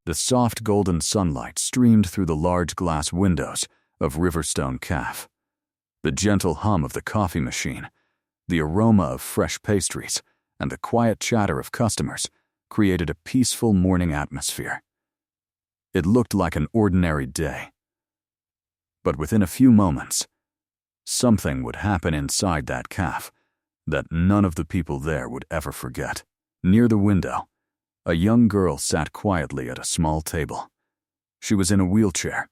The soft golden sunlight streamed through the large glass windows of Riverstone Café. The gentle hum of the coffee machine, the aroma of fresh pastries, and the quiet chatter of customers created a peaceful morning atmosphere. It looked like an ordinary day. But within a few moments, something would happen inside that café that none of the people there would ever forget. Near the window, a young girl sat quietly at a small table. She was in a wheelchair.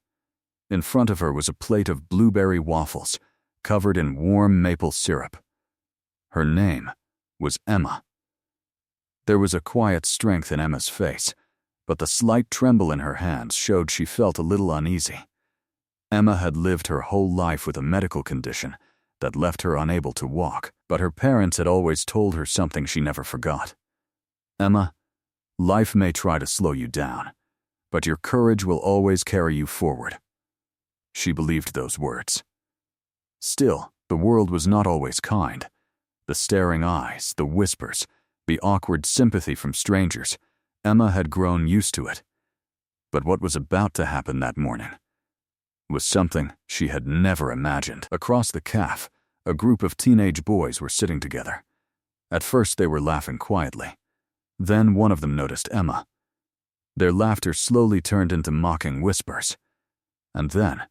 In front of her was a plate of blueberry waffles covered in warm maple syrup. Her name was Emma. There was a quiet strength in Emma's face, but the slight tremble in her hands showed she felt a little uneasy. Emma had lived her whole life with a medical condition that left her unable to walk, but her parents had always told her something she never forgot. Emma, life may try to slow you down, but your courage will always carry you forward. She believed those words. Still, the world was not always kind. The staring eyes, the whispers, the awkward sympathy from strangers, Emma had grown used to it. But what was about to happen that morning was something she had never imagined. Across the café, a group of teenage boys were sitting together. At first they were laughing quietly. Then one of them noticed Emma. Their laughter slowly turned into mocking whispers. And then,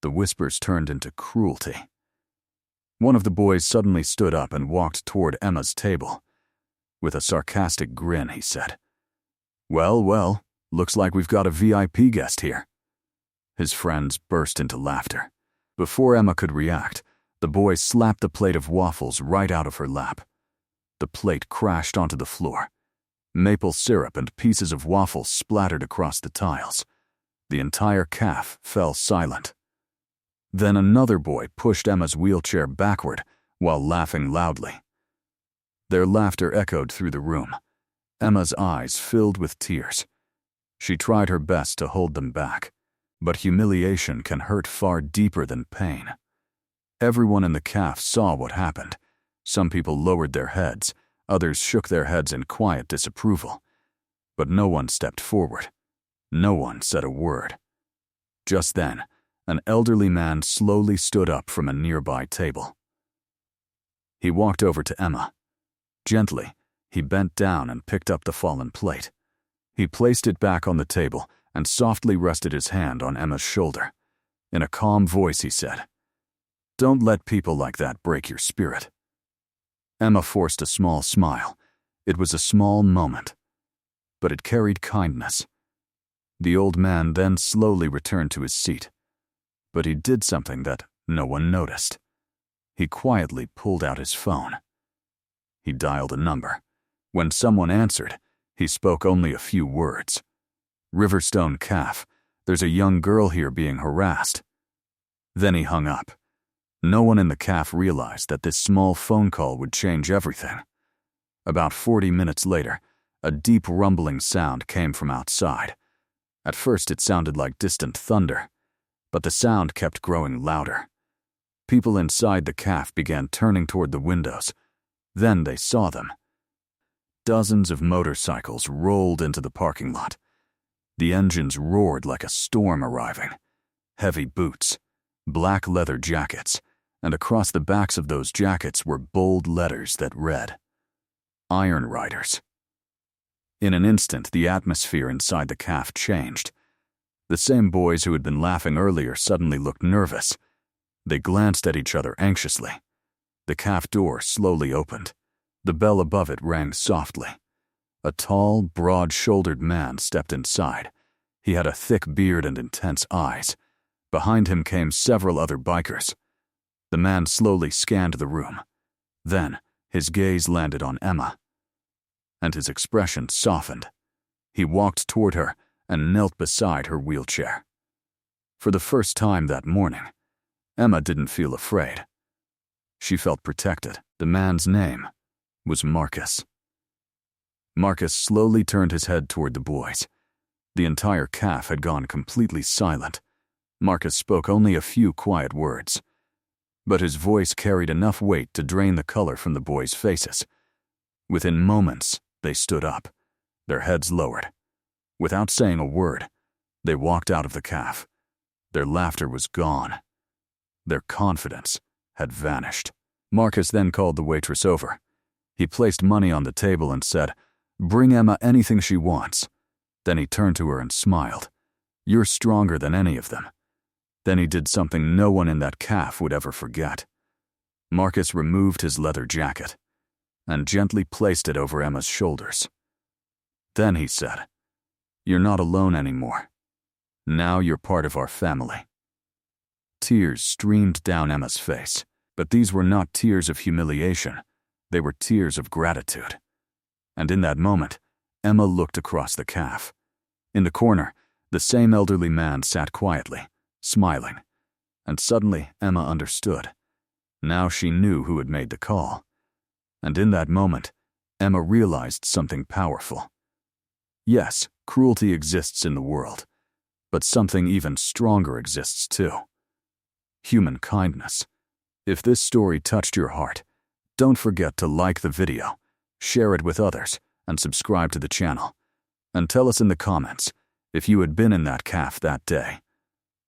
the whispers turned into cruelty. One of the boys suddenly stood up and walked toward Emma's table. With a sarcastic grin, he said, Well, looks like we've got a VIP guest here." His friends burst into laughter. Before Emma could react, the boy slapped the plate of waffles right out of her lap. The plate crashed onto the floor. Maple syrup and pieces of waffles splattered across the tiles. The entire café fell silent. Then another boy pushed Emma's wheelchair backward while laughing loudly. Their laughter echoed through the room. Emma's eyes filled with tears. She tried her best to hold them back, but humiliation can hurt far deeper than pain. Everyone in the café saw what happened. Some people lowered their heads, others shook their heads in quiet disapproval. But no one stepped forward. No one said a word. Just then, an elderly man slowly stood up from a nearby table. He walked over to Emma. Gently, he bent down and picked up the fallen plate. He placed it back on the table and softly rested his hand on Emma's shoulder. In a calm voice, he said, "Don't let people like that break your spirit." Emma forced a small smile. It was a small moment, but it carried kindness. The old man then slowly returned to his seat, but he did something that no one noticed. He quietly pulled out his phone. He dialed a number. When someone answered, he spoke only a few words. "Riverstone Café, there's a young girl here being harassed." Then he hung up. No one in the café realized that this small phone call would change everything. About 40 minutes later, a deep rumbling sound came from outside. At first it sounded like distant thunder, but the sound kept growing louder. People inside the café began turning toward the windows. Then they saw them. Dozens of motorcycles rolled into the parking lot. The engines roared like a storm arriving. Heavy boots, black leather jackets, and across the backs of those jackets were bold letters that read, "Iron Riders." In an instant, the atmosphere inside the café changed. The same boys who had been laughing earlier suddenly looked nervous. They glanced at each other anxiously. The café door slowly opened. The bell above it rang softly. A tall, broad-shouldered man stepped inside. He had a thick beard and intense eyes. Behind him came several other bikers. The man slowly scanned the room. Then, his gaze landed on Emma, and his expression softened. He walked toward her and knelt beside her wheelchair. For the first time that morning, Emma didn't feel afraid. She felt protected. The man's name was Marcus. Marcus slowly turned his head toward the boys. The entire café had gone completely silent. Marcus spoke only a few quiet words, but his voice carried enough weight to drain the color from the boys' faces. Within moments, they stood up, their heads lowered. Without saying a word, they walked out of the cafe. Their laughter was gone. Their confidence had vanished. Marcus then called the waitress over. He placed money on the table and said, "Bring Emma anything she wants." Then he turned to her and smiled. "You're stronger than any of them." Then he did something no one in that cafe would ever forget. Marcus removed his leather jacket and gently placed it over Emma's shoulders. Then he said, "You're not alone anymore. Now you're part of our family." Tears streamed down Emma's face, but these were not tears of humiliation. They were tears of gratitude. And in that moment, Emma looked across the cafe. In the corner, the same elderly man sat quietly, smiling. And suddenly, Emma understood. Now she knew who had made the call. And in that moment, Emma realized something powerful. Yes, cruelty exists in the world, but something even stronger exists too. Human kindness. If this story touched your heart, don't forget to like the video, share it with others, and subscribe to the channel. And tell us in the comments if you had been in that cafe that day.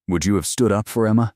Would you have stood up for Emma?